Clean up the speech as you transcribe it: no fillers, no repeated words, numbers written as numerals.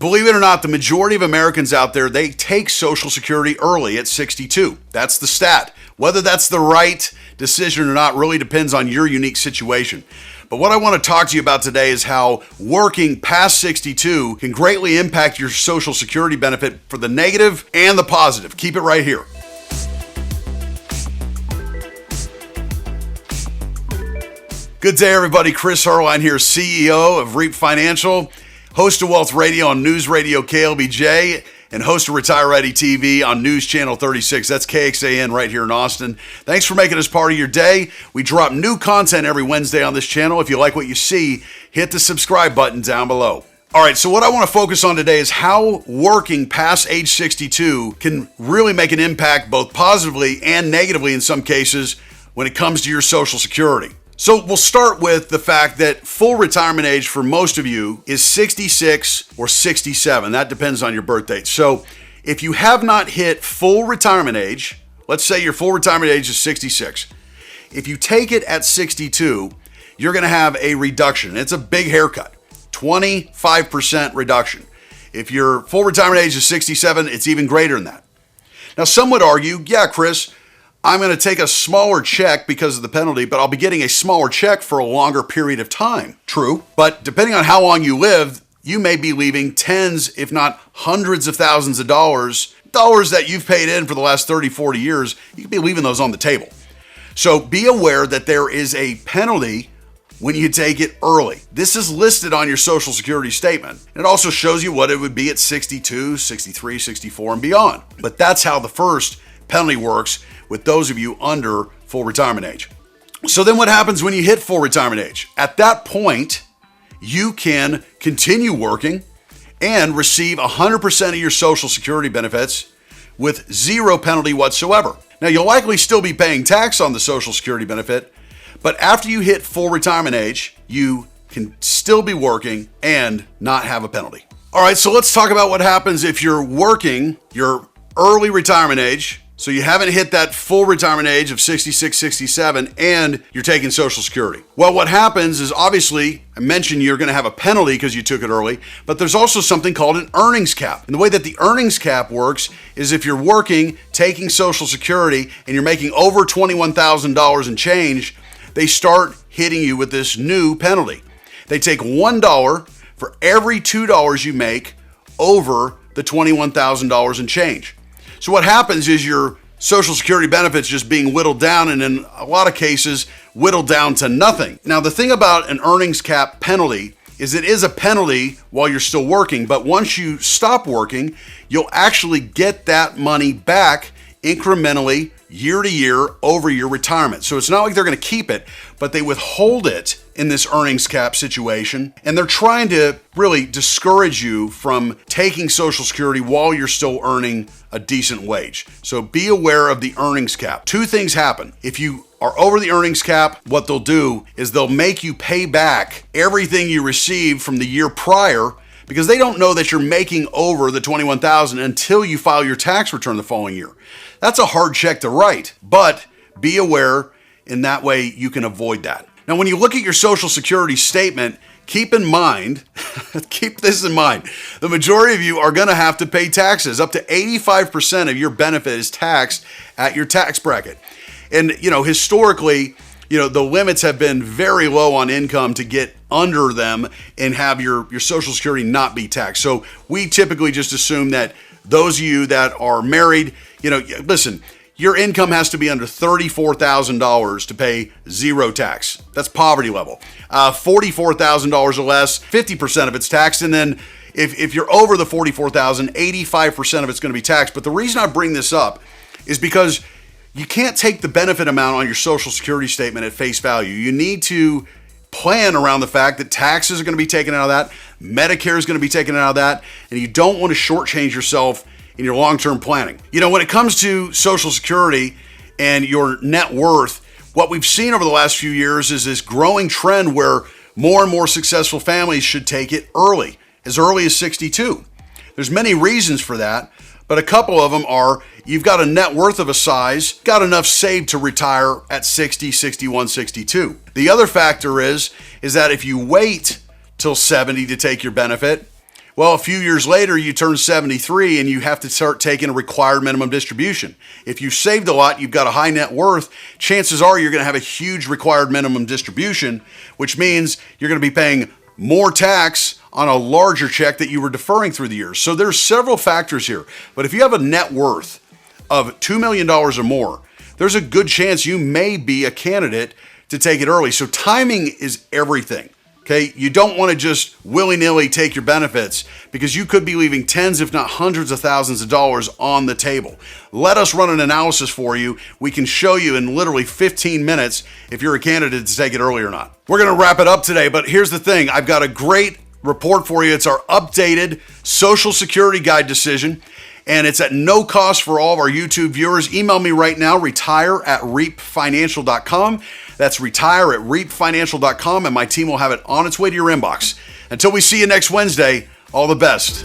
Believe it or not, the majority of Americans out there, they take Social Security early at 62. That's the stat. Whether that's the right decision or not really depends on your unique situation. But what I want to talk to you about today is how working past 62 can greatly impact your Social Security benefit for the negative and the positive. Keep it right here. Good day, everybody. Chris Heerlein here, CEO of Reap Financial, host of Wealth Radio on News Radio KLBJ, and host of Retire Ready TV on News Channel 36. That's KXAN right here in Austin. Thanks for making us part of your day. We drop new content every Wednesday on this channel. If you like what you see, hit the subscribe button down below. All right, so what I want to focus on today is how working past age 62 can really make an impact both positively and negatively in some cases when it comes to your Social Security. So we'll start with the fact that full retirement age for most of you is 66 or 67. That depends on your birth date. So if you have not hit full retirement age, let's say your full retirement age is 66. If you take it at 62, you're going to have a reduction. It's a big haircut, 25% reduction. If your full retirement age is 67, it's even greater than that. Now, some would argue, yeah, Chris, I'm going to take a smaller check because of the penalty, but I'll be getting a smaller check for a longer period of time. True. But depending on how long you live, you may be leaving tens, if not hundreds of thousands of dollars that you've paid in for the last 30, 40 years. You could be leaving those on the table. So be aware that there is a penalty when you take it early. This is listed on your Social Security statement. It also shows you what it would be at 62, 63, 64, and beyond. But that's how the first penalty works with those of you under full retirement age. So then what happens when you hit full retirement age? At that point, you can continue working and receive 100% of your Social Security benefits with zero penalty whatsoever. Now, you'll likely still be paying tax on the Social Security benefit, but after you hit full retirement age, you can still be working and not have a penalty. All right, so let's talk about what happens if you're working your early retirement age. So you haven't hit that full retirement age of 66, 67, and you're taking Social Security. Well, what happens is obviously, I mentioned you're going to have a penalty because you took it early, but there's also something called an earnings cap. And the way that the earnings cap works is if you're working, taking Social Security, and you're making over $21,000 and change, they start hitting you with this new penalty. They take $1 for every $2 you make over the $21,000 and change. So what happens is your Social Security benefits just being whittled down, and in a lot of cases, whittled down to nothing. Now, the thing about an earnings cap penalty is it is a penalty while you're still working, but once you stop working, you'll actually get that money back incrementally year to year over your retirement. So it's not like they're going to keep it, but they withhold it in this earnings cap situation. And they're trying to really discourage you from taking Social Security while you're still earning a decent wage. So be aware of the earnings cap. Two things happen. If you are over the earnings cap, what they'll do is they'll make you pay back everything you received from the year prior, because they don't know that you're making over the $21,000 until you file your tax return the following year. That's a hard check to write, but be aware, in that way you can avoid that. Now, when you look at your Social Security statement, keep in mind, keep this in mind, the majority of you are going to have to pay taxes. Up to 85% of your benefit is taxed at your tax bracket. And, historically, the limits have been very low on income to get under them and have your Social Security not be taxed. So we typically just assume that those of you that are married, listen, your income has to be under $34,000 to pay zero tax. That's poverty level. $44,000 or less, 50% of it's taxed. And then if you're over the $44,000, 85% of it's going to be taxed. But the reason I bring this up is because you can't take the benefit amount on your Social Security statement at face value. You need to plan around the fact that taxes are going to be taken out of that, Medicare is going to be taken out of that, and you don't want to shortchange yourself in your long-term planning. When it comes to Social Security and your net worth, what we've seen over the last few years is this growing trend where more and more successful families should take it early as 62. There's many reasons for that, but a couple of them are you've got a net worth of a size, got enough saved to retire at 60, 61, 62. The other factor is that if you wait till 70 to take your benefit, Well, a few years later, you turn 73 and you have to start taking a required minimum distribution. If you've saved a lot, you've got a high net worth, chances are you're going to have a huge required minimum distribution, which means you're going to be paying more tax on a larger check that you were deferring through the years. So there's several factors here. But if you have a net worth of $2 million or more, there's a good chance you may be a candidate to take it early. So timing is everything. Okay, you don't want to just willy-nilly take your benefits because you could be leaving tens, if not hundreds of thousands of dollars on the table. Let us run an analysis for you. We can show you in literally 15 minutes if you're a candidate to take it early or not. We're going to wrap it up today, but here's the thing. I've got a great report for you. It's our updated Social Security Guide decision, and it's at no cost for all of our YouTube viewers. Email me right now, retire@reapfinancial.com. That's retire@reapfinancial.com, and my team will have it on its way to your inbox. Until we see you next Wednesday, all the best.